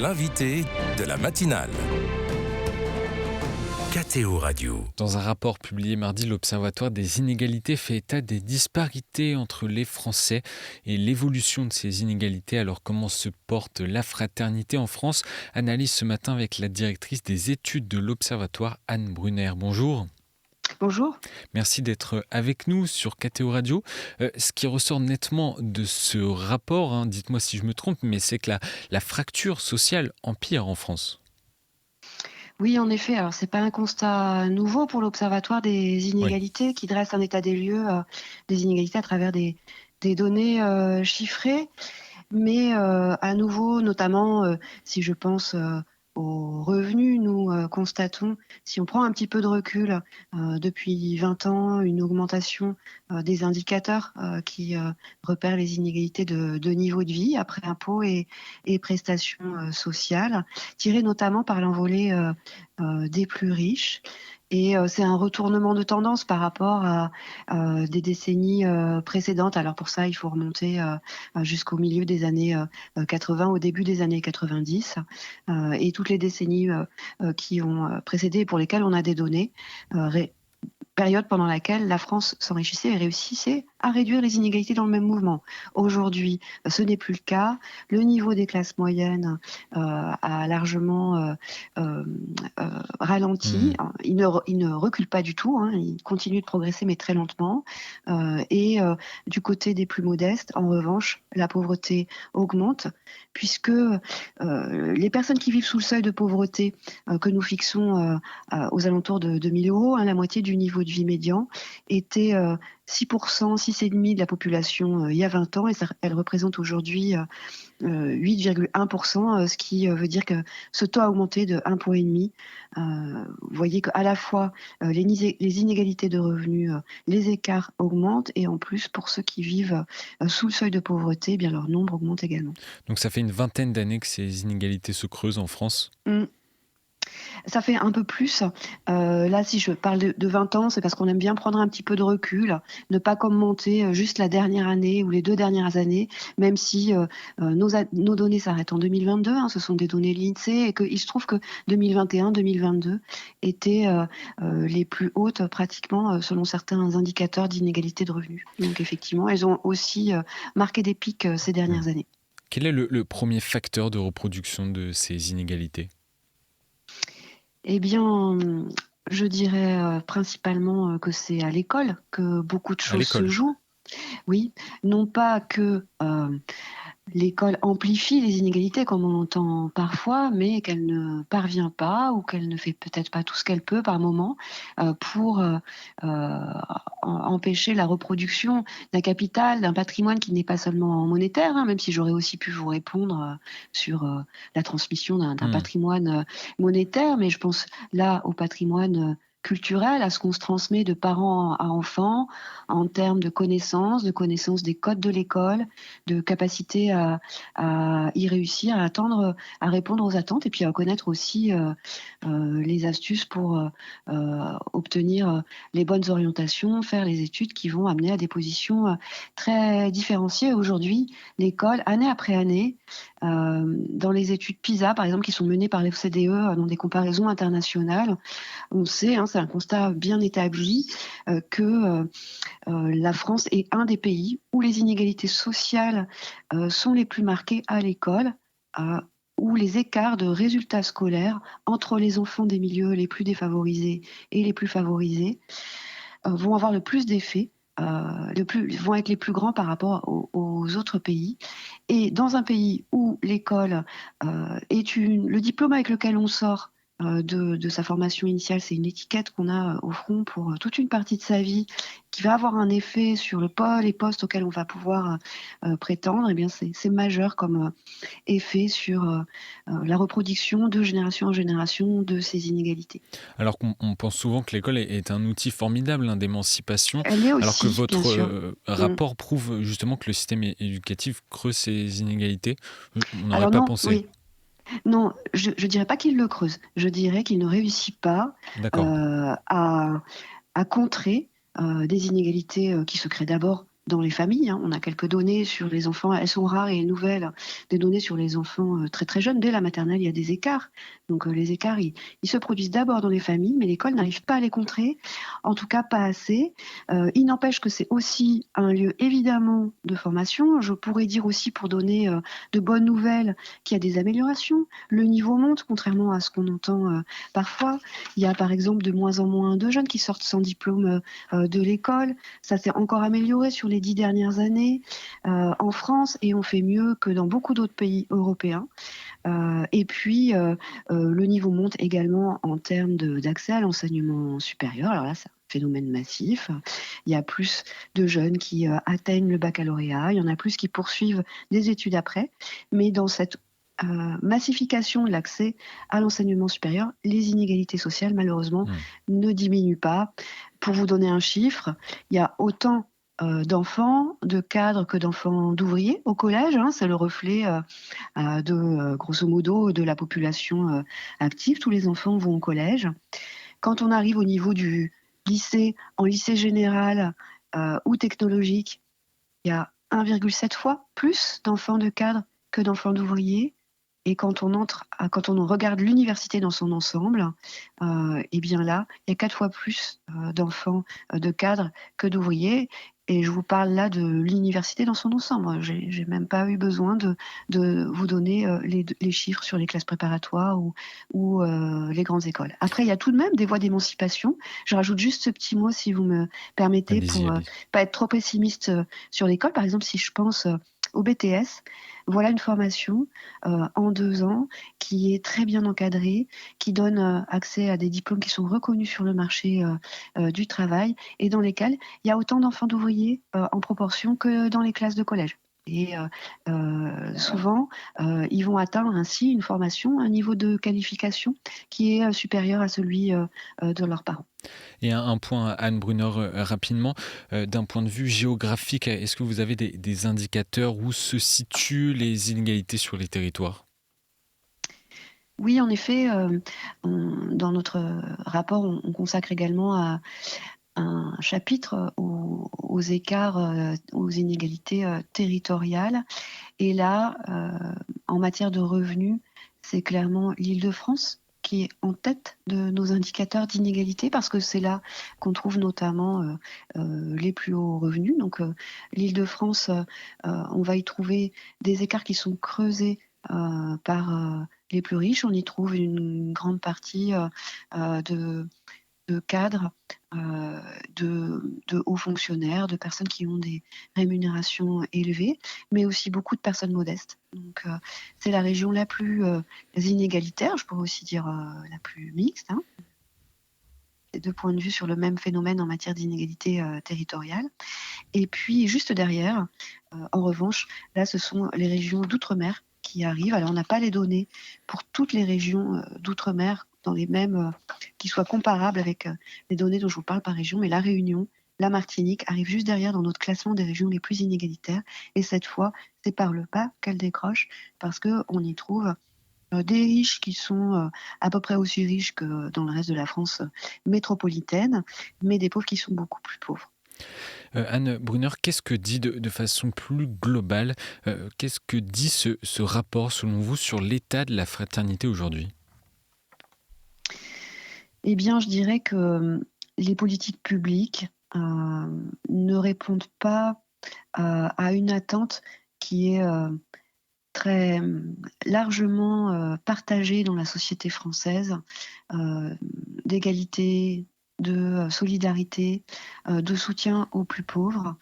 l'invité de la matinale. KTO Radio. Dans un rapport publié mardi, l'Observatoire des inégalités fait état des disparités entre les Français et l'évolution de ces inégalités. Alors comment se porte la fraternité en France? Analyse ce matin avec la directrice des études de l'Observatoire, Anne Brunner. Bonjour. Bonjour. Merci d'être avec nous sur KTO Radio. Ce qui ressort nettement de ce rapport, dites-moi si je me trompe, mais c'est que la fracture sociale empire en France. Oui, en effet. Alors, c'est pas un constat nouveau pour l'Observatoire des inégalités qui dresse un état des lieux des inégalités à travers des données chiffrées. Mais à nouveau, notamment si je pense aux revenus, nous constatons, si on prend un petit peu de recul, depuis 20 ans, une augmentation des indicateurs qui repèrent les inégalités de niveau de vie après impôts et prestations sociales, tirées notamment par l'envolée des plus riches. Et c'est un retournement de tendance par rapport à des décennies précédentes. Alors pour ça, il faut remonter jusqu'au milieu des années 80, au début des années 90. Et toutes les décennies qui ont précédé et pour lesquelles on a des données, période pendant laquelle la France s'enrichissait et réussissait à réduire les inégalités dans le même mouvement. Aujourd'hui, ce n'est plus le cas. Le niveau des classes moyennes a largement ralenti. Il ne recule pas du tout. Il continue de progresser, mais très lentement. Et du côté des plus modestes, en revanche, la pauvreté augmente, puisque les personnes qui vivent sous le seuil de pauvreté que nous fixons aux alentours de 2 000 €, la moitié du niveau de vie médian, était 6%, 6,5% de la population il y a 20 ans, et elle représente aujourd'hui 8,1%, ce qui veut dire que ce taux a augmenté de 1,5 point. Vous voyez qu'à la fois les inégalités de revenus, les écarts augmentent, et en plus, pour ceux qui vivent sous le seuil de pauvreté, eh bien leur nombre augmente également. Donc ça fait une vingtaine d'années que ces inégalités se creusent en France. Ça fait un peu plus. Là, si je parle de 20 ans, c'est parce qu'on aime bien prendre un petit peu de recul, ne pas commenter juste la dernière année ou les 2 dernières années, même si nos données s'arrêtent en 2022. Ce sont des données de l'INSEE, et qu'il se trouve que 2021, 2022 étaient les plus hautes pratiquement selon certains indicateurs d'inégalité de revenus. Donc effectivement, elles ont aussi marqué des pics ces dernières années. Quel est le premier facteur de reproduction de ces inégalités ? Eh bien, je dirais principalement que c'est à l'école que beaucoup de choses se jouent. Oui, non pas que l'école amplifie les inégalités comme on l'entend parfois, mais qu'elle ne parvient pas, ou qu'elle ne fait peut-être pas tout ce qu'elle peut par moment pour empêcher la reproduction d'un capital, d'un patrimoine qui n'est pas seulement monétaire, même si j'aurais aussi pu vous répondre sur la transmission d'un patrimoine monétaire, mais je pense là au patrimoine culturel, à ce qu'on se transmet de parents à enfants en termes de connaissances des codes de l'école, de capacité à y réussir, à répondre aux attentes, et puis à connaître aussi les astuces pour obtenir les bonnes orientations, faire les études qui vont amener à des positions très différenciées. Aujourd'hui, l'école, année après année, dans les études PISA, par exemple, qui sont menées par l'OCDE dans des comparaisons internationales, on sait, c'est un constat bien établi, que la France est un des pays où les inégalités sociales sont les plus marquées à l'école, où les écarts de résultats scolaires entre les enfants des milieux les plus défavorisés et les plus favorisés vont avoir le plus d'effets, vont être les plus grands par rapport aux autres pays. Et dans un pays où l'école est le diplôme avec lequel on sort de sa formation initiale, c'est une étiquette qu'on a au front pour toute une partie de sa vie, qui va avoir un effet sur les postes auxquels on va pouvoir prétendre, eh bien c'est majeur comme effet sur la reproduction de génération en génération de ces inégalités. Alors qu'on pense souvent que l'école est un outil formidable d'émancipation, Elle est aussi, alors que votre bien sûr. rapport prouve justement que le système éducatif creuse ces inégalités. On n'aurait Alors pas non, pensé. oui. Non, je ne dirais pas qu'il le creuse. Je dirais qu'il ne réussit pas à contrer des inégalités qui se créent d'abord dans les familles, hein. On a quelques données sur les enfants, elles sont rares et nouvelles, des données sur les enfants très très jeunes. Dès la maternelle, il y a des écarts. Donc les écarts, ils se produisent d'abord dans les familles, mais l'école n'arrive pas à les contrer, en tout cas pas assez. Il n'empêche que c'est aussi un lieu évidemment de formation. Je pourrais dire aussi, pour donner de bonnes nouvelles, qu'il y a des améliorations. Le niveau monte, contrairement à ce qu'on entend parfois. Il y a par exemple de moins en moins de jeunes qui sortent sans diplôme de l'école. Ça s'est encore amélioré sur les 10 dernières années en France, et on fait mieux que dans beaucoup d'autres pays européens. Et puis, le niveau monte également en termes d'accès à l'enseignement supérieur. Alors là, c'est un phénomène massif. Il y a plus de jeunes qui atteignent le baccalauréat, il y en a plus qui poursuivent des études après. Mais dans cette massification de l'accès à l'enseignement supérieur, les inégalités sociales, malheureusement, ne diminuent pas. Pour vous donner un chiffre, il y a autant d'enfants, de cadres que d'enfants d'ouvriers au collège, hein. C'est le reflet grosso modo, de la population active. Tous les enfants vont au collège. Quand on arrive au niveau du lycée, en lycée général ou technologique, il y a 1,7 fois plus d'enfants de cadres que d'enfants d'ouvriers. Et quand on regarde l'université dans son ensemble, et bien là, il y a 4 fois plus d'enfants de cadres que d'ouvriers. Et je vous parle là de l'université dans son ensemble. J'ai même pas eu besoin de vous donner les chiffres sur les classes préparatoires ou les grandes écoles. Après, il y a tout de même des voies d'émancipation. Je rajoute juste ce petit mot, si vous me permettez, Allez-y, pour allez-y. pas être trop pessimiste sur l'école. Par exemple, si je pense au BTS, voilà une formation en 2 ans qui est très bien encadrée, qui donne accès à des diplômes qui sont reconnus sur le marché du travail, et dans lesquels il y a autant d'enfants d'ouvriers en proportion que dans les classes de collège. Et souvent, ils vont atteindre ainsi une formation, un niveau de qualification qui est supérieur à celui de leurs parents. Et un point, Anne Brunner, rapidement, d'un point de vue géographique, est-ce que vous avez des indicateurs où se situent les inégalités sur les territoires? Oui, en effet, dans notre rapport, on consacre également un chapitre aux écarts, aux inégalités territoriales. Et là, en matière de revenus, c'est clairement l'Île-de-France qui est en tête de nos indicateurs d'inégalité, parce que c'est là qu'on trouve notamment les plus hauts revenus. Donc l'Île-de-France, on va y trouver des écarts qui sont creusés par les plus riches. On y trouve une grande partie de cadres, de hauts fonctionnaires, de personnes qui ont des rémunérations élevées, mais aussi beaucoup de personnes modestes. Donc c'est la région la plus inégalitaire, je pourrais aussi dire la plus mixte, hein. C'est 2 points de vue sur le même phénomène en matière d'inégalité territoriale. Et puis juste derrière, en revanche, là ce sont les régions d'outre-mer qui arrivent. Alors on n'a pas les données pour toutes les régions d'outre-mer dans les mêmes qui soient comparables avec les données dont je vous parle par région, mais La Réunion, la Martinique arrivent juste derrière dans notre classement des régions les plus inégalitaires. Et cette fois, c'est par le bas qu'elles décrochent, parce qu'on y trouve des riches qui sont à peu près aussi riches que dans le reste de la France métropolitaine, mais des pauvres qui sont beaucoup plus pauvres. Anne Brunner, qu'est-ce que dit de façon plus globale, qu'est-ce que dit ce rapport, selon vous, sur l'état de la fraternité aujourd'hui? Eh bien, je dirais que les politiques publiques ne répondent pas à une attente qui est très largement partagée dans la société française, d'égalité, de solidarité, de soutien aux plus pauvres.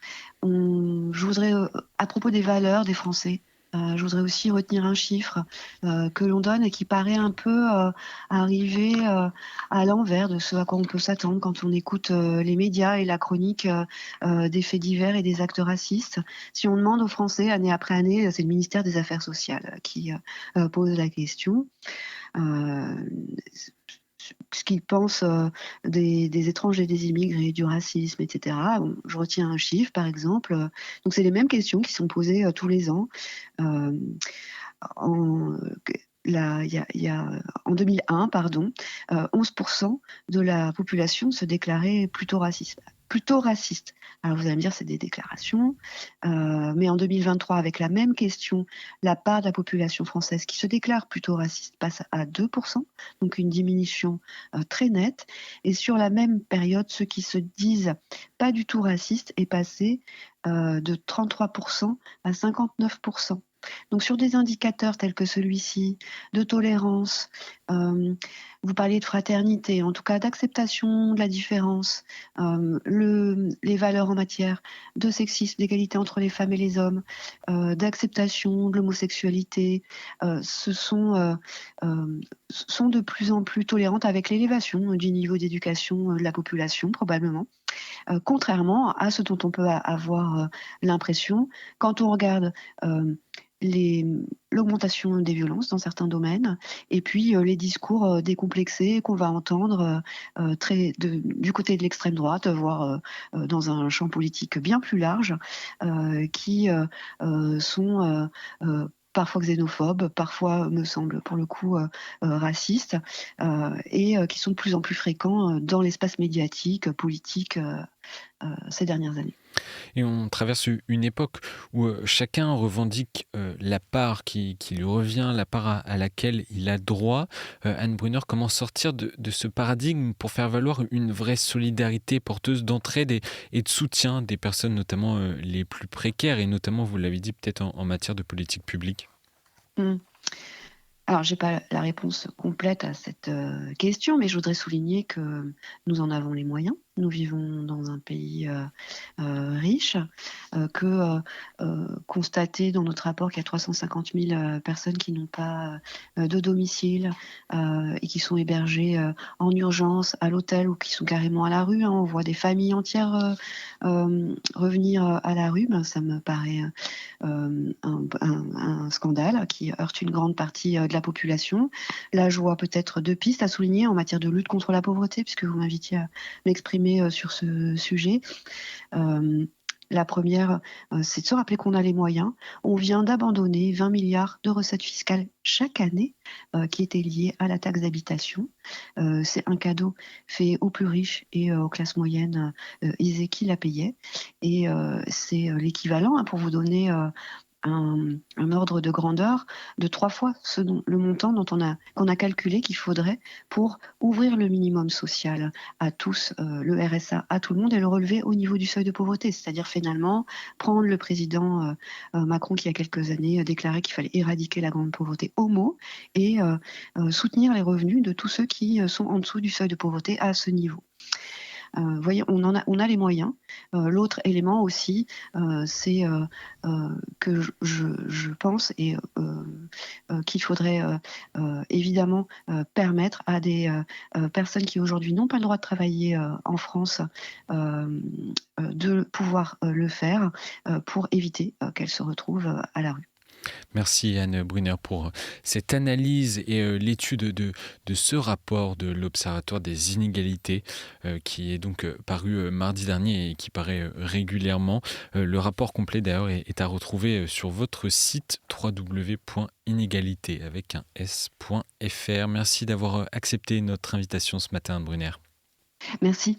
Je voudrais, à propos des valeurs des Français, je voudrais aussi retenir un chiffre que l'on donne et qui paraît un peu arriver à l'envers de ce à quoi on peut s'attendre quand on écoute les médias et la chronique des faits divers et des actes racistes. Si on demande aux Français année après année, c'est le ministère des Affaires sociales qui pose la question. Euh, Ce qu'ils pensent des étrangers, des immigrés, du racisme, etc. Bon, je retiens un chiffre, par exemple. Donc, c'est les mêmes questions qui sont posées tous les ans. Euh, en, en 2001, pardon, 11% de la population se déclarait plutôt raciste. plutôt racistes. Alors vous allez me dire, c'est des déclarations, mais en 2023, avec la même question, la part de la population française qui se déclare plutôt raciste passe à 2%, donc une diminution très nette. Et sur la même période, ceux qui se disent pas du tout racistes est passé de 33% à 59%. Donc sur des indicateurs tels que celui-ci, de tolérance, vous parliez de fraternité, en tout cas d'acceptation de la différence, les valeurs en matière de sexisme, d'égalité entre les femmes et les hommes, d'acceptation de l'homosexualité, sont de plus en plus tolérantes avec l'élévation du niveau d'éducation de la population, probablement. Contrairement à ce dont on peut avoir l'impression quand on regarde l'augmentation des violences dans certains domaines, et puis les discours décomplexés qu'on va entendre du côté de l'extrême droite, voire dans un champ politique bien plus large, qui sont parfois xénophobes, parfois, me semble, pour le coup, racistes, et qui sont de plus en plus fréquents dans l'espace médiatique, politique, ces dernières années. Et on traverse une époque où chacun revendique la part qui lui revient, la part à laquelle il a droit. Anne Brunner, comment sortir de ce paradigme pour faire valoir une vraie solidarité porteuse d'entraide et de soutien des personnes, notamment les plus précaires, et notamment, vous l'avez dit, peut-être en matière de politique publique? Alors, j'ai pas la réponse complète à cette question, mais je voudrais souligner que nous en avons les moyens. Nous vivons dans un pays riche, constater dans notre rapport qu'il y a 350 000 personnes qui n'ont pas de domicile et qui sont hébergées en urgence à l'hôtel ou qui sont carrément à la rue. On voit des familles entières revenir à la rue. Ça me paraît un scandale qui heurte une grande partie de la population. Là, je vois peut-être 2 pistes à souligner en matière de lutte contre la pauvreté, puisque vous m'invitiez à m'exprimer sur ce sujet. La première, c'est de se rappeler qu'on a les moyens. On vient d'abandonner 20 milliards de recettes fiscales chaque année qui étaient liées à la taxe d'habitation. C'est un cadeau fait aux plus riches et aux classes moyennes aisées qui la payaient. Et c'est l'équivalent, pour vous donner un ordre de grandeur de 3 fois le montant qu'on a calculé qu'il faudrait pour ouvrir le minimum social à tous, le RSA à tout le monde et le relever au niveau du seuil de pauvreté. C'est-à-dire finalement prendre le président Macron qui il y a quelques années déclarait qu'il fallait éradiquer la grande pauvreté au mot et soutenir les revenus de tous ceux qui sont en dessous du seuil de pauvreté à ce niveau. Vous voyez, on a les moyens. L'autre élément aussi, c'est que je pense qu'il faudrait évidemment permettre à des personnes qui aujourd'hui n'ont pas le droit de travailler en France de pouvoir le faire pour éviter qu'elles se retrouvent à la rue. Merci Anne Brunner pour cette analyse et l'étude de ce rapport de l'Observatoire des inégalités qui est donc paru mardi dernier et qui paraît régulièrement. Le rapport complet d'ailleurs est à retrouver sur votre site www.inégalité avec un s.fr. Merci d'avoir accepté notre invitation ce matin, Anne Brunner. Merci.